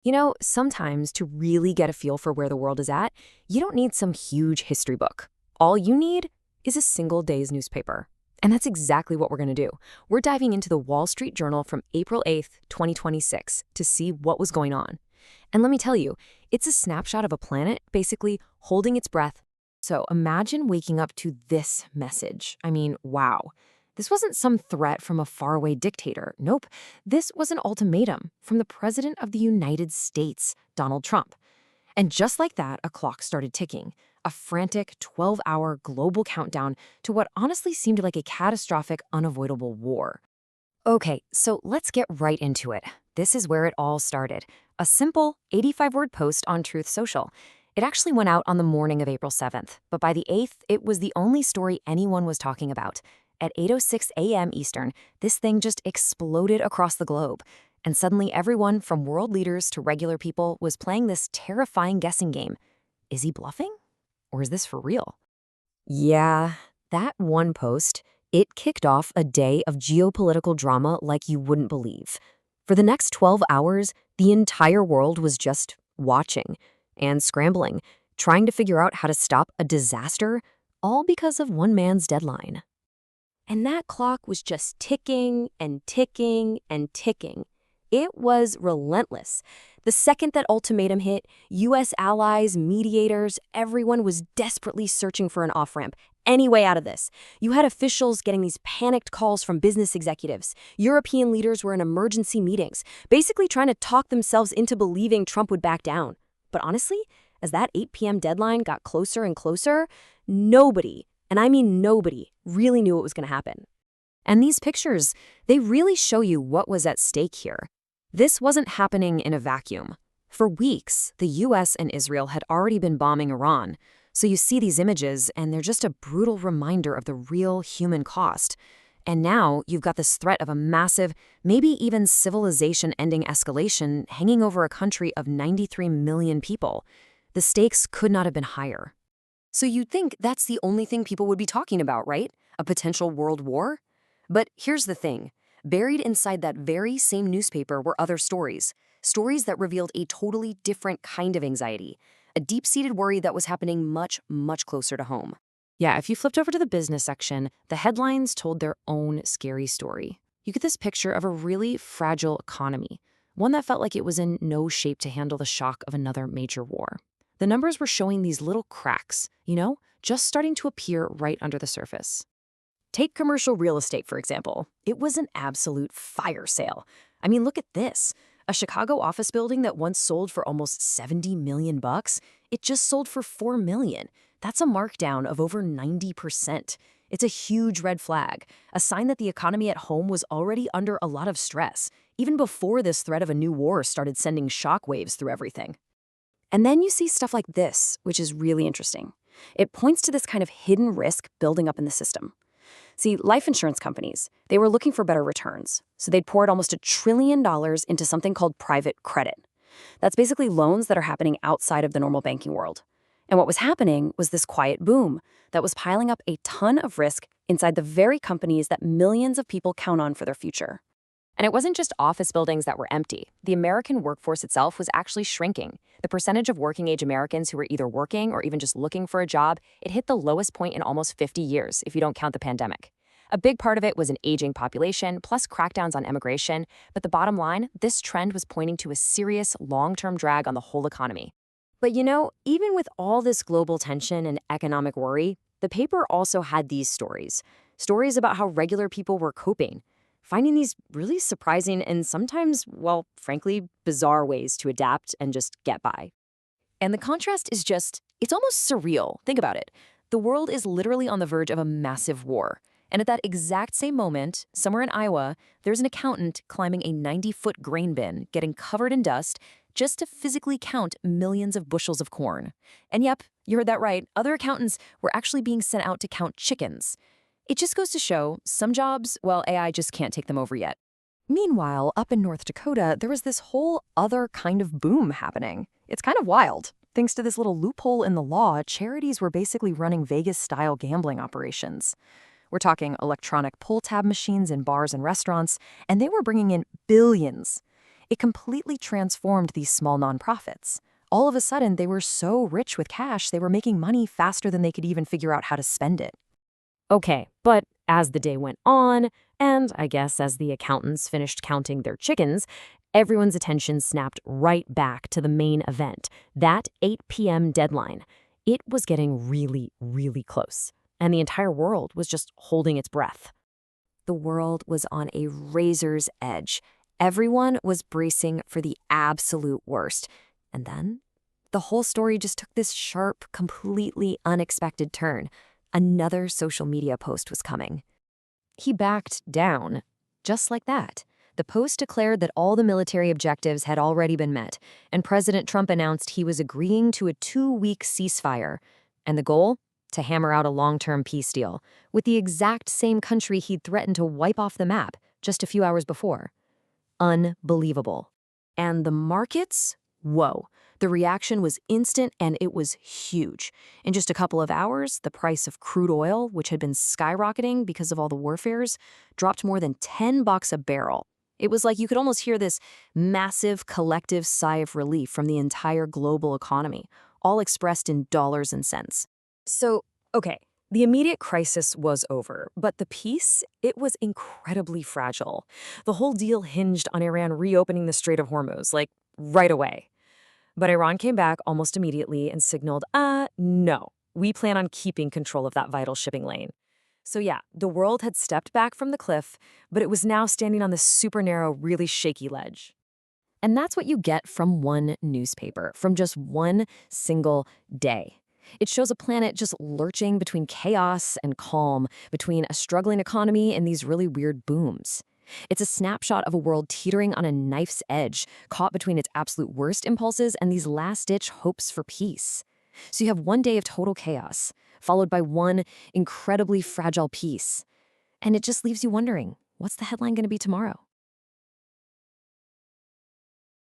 You know, sometimes to really get a feel for where the world is at, you don't need some huge history book. All you need is a single day's newspaper. And that's exactly what we're going to do. We're diving into the Wall Street Journal from April 8th, 2026 to see what was going on. And let me tell you, it's a snapshot of a planet basically holding its breath. So imagine waking up to this message. I mean, wow. This wasn't some threat from a faraway dictator. Nope. This was an ultimatum from the President of the United States, Donald Trump. And just like that, a clock started ticking, a frantic 12-hour global countdown to what honestly seemed like a catastrophic, unavoidable war. Okay, so let's get right into it. This is where it all started. A simple 85-word post on Truth Social. It actually went out on the morning of April 7th, but by the 8th, it was the only story anyone was talking about. At 8:06 a.m. Eastern, this thing just exploded across the globe. And suddenly everyone from world leaders to regular people was playing this terrifying guessing game. Is he bluffing? Or is this for real? Yeah, that one post, it kicked off a day of geopolitical drama like you wouldn't believe. For the next 12 hours, the entire world was just watching and scrambling, trying to figure out how to stop a disaster, all because of one man's deadline. And that clock was just ticking and ticking and ticking. It was relentless. The second that ultimatum hit, U.S. allies, mediators, everyone was desperately searching for an off-ramp, any way out of this. You had officials getting these panicked calls from business executives. European leaders were in emergency meetings, basically trying to talk themselves into believing Trump would back down. But honestly, as that 8 p.m. deadline got closer and closer, nobody, and I mean nobody, really knew what was going to happen. And these pictures, they really show you what was at stake here. This wasn't happening in a vacuum. For weeks, the US and Israel had already been bombing Iran. So you see these images, and they're just a brutal reminder of the real human cost. And now you've got this threat of a massive, maybe even civilization-ending escalation hanging over a country of 93 million people. The stakes could not have been higher. So you'd think that's the only thing people would be talking about, right? A potential world war? But here's the thing. Buried inside that very same newspaper were other stories. Stories that revealed a totally different kind of anxiety. A deep-seated worry that was happening much, much closer to home. Yeah, if you flipped over to the business section, the headlines told their own scary story. You get this picture of a really fragile economy, one that felt like it was in no shape to handle the shock of another major war. The numbers were showing these little cracks, just starting to appear right under the surface. Take commercial real estate, for example. It was an absolute fire sale. I mean, look at this. A Chicago office building that once sold for almost $70 million, it just sold for $4 million. That's a markdown of over 90%. It's a huge red flag, a sign that the economy at home was already under a lot of stress, even before this threat of a new war started sending shockwaves through everything. And then you see stuff like this, which is really interesting. It points to this kind of hidden risk building up in the system. See, life insurance companies, they were looking for better returns, so they'd poured almost $1 trillion into something called private credit. That's basically loans that are happening outside of the normal banking world. And what was happening was this quiet boom that was piling up a ton of risk inside the very companies that millions of people count on for their future. And it wasn't just office buildings that were empty. The American workforce itself was actually shrinking. The percentage of working-age Americans who were either working or even just looking for a job, it hit the lowest point in almost 50 years, if you don't count the pandemic. A big part of it was an aging population, plus crackdowns on immigration. But the bottom line, this trend was pointing to a serious, long-term drag on the whole economy. But even with all this global tension and economic worry, the paper also had these stories. Stories about how regular people were coping, finding these really surprising and sometimes, well, frankly, bizarre ways to adapt and just get by. And the contrast is it's almost surreal. Think about it. The world is literally on the verge of a massive war. And at that exact same moment, somewhere in Iowa, there's an accountant climbing a 90-foot grain bin, getting covered in dust, just to physically count millions of bushels of corn. And yep, you heard that right, other accountants were actually being sent out to count chickens. It just goes to show, some jobs, well, AI just can't take them over yet. Meanwhile, up in North Dakota, there was this whole other kind of boom happening. It's kind of wild. Thanks to this little loophole in the law, charities were basically running Vegas-style gambling operations. We're talking electronic pull tab machines in bars and restaurants, and they were bringing in billions. It completely transformed these small nonprofits. All of a sudden, they were so rich with cash, they were making money faster than they could even figure out how to spend it. Okay, but as the day went on, and I guess as the accountants finished counting their chickens, everyone's attention snapped right back to the main event, that 8 p.m. deadline. It was getting really, really close, and the entire world was just holding its breath. The world was on a razor's edge. Everyone was bracing for the absolute worst. And then, the whole story just took this sharp, completely unexpected turn. Another social media post was coming. He backed down, just like that. The post declared that all the military objectives had already been met, and President Trump announced he was agreeing to a 2-week ceasefire. And the goal? To hammer out a long-term peace deal with the exact same country he'd threatened to wipe off the map just a few hours before. Unbelievable. And the markets? Whoa. The reaction was instant and it was huge. In just a couple of hours, the price of crude oil, which had been skyrocketing because of all the warfares, dropped more than $10 a barrel. It was like you could almost hear this massive collective sigh of relief from the entire global economy, all expressed in dollars and cents. So, okay, the immediate crisis was over, but the peace, it was incredibly fragile. The whole deal hinged on Iran reopening the Strait of Hormuz, like, right away. But Iran came back almost immediately and signaled, no, we plan on keeping control of that vital shipping lane. So yeah, the world had stepped back from the cliff, but it was now standing on this super narrow, really shaky ledge. And that's what you get from one newspaper, from just one single day. It shows a planet just lurching between chaos and calm, between a struggling economy and these really weird booms. It's a snapshot of a world teetering on a knife's edge, caught between its absolute worst impulses and these last-ditch hopes for peace. So you have one day of total chaos, followed by one incredibly fragile peace. And it just leaves you wondering, what's the headline going to be tomorrow?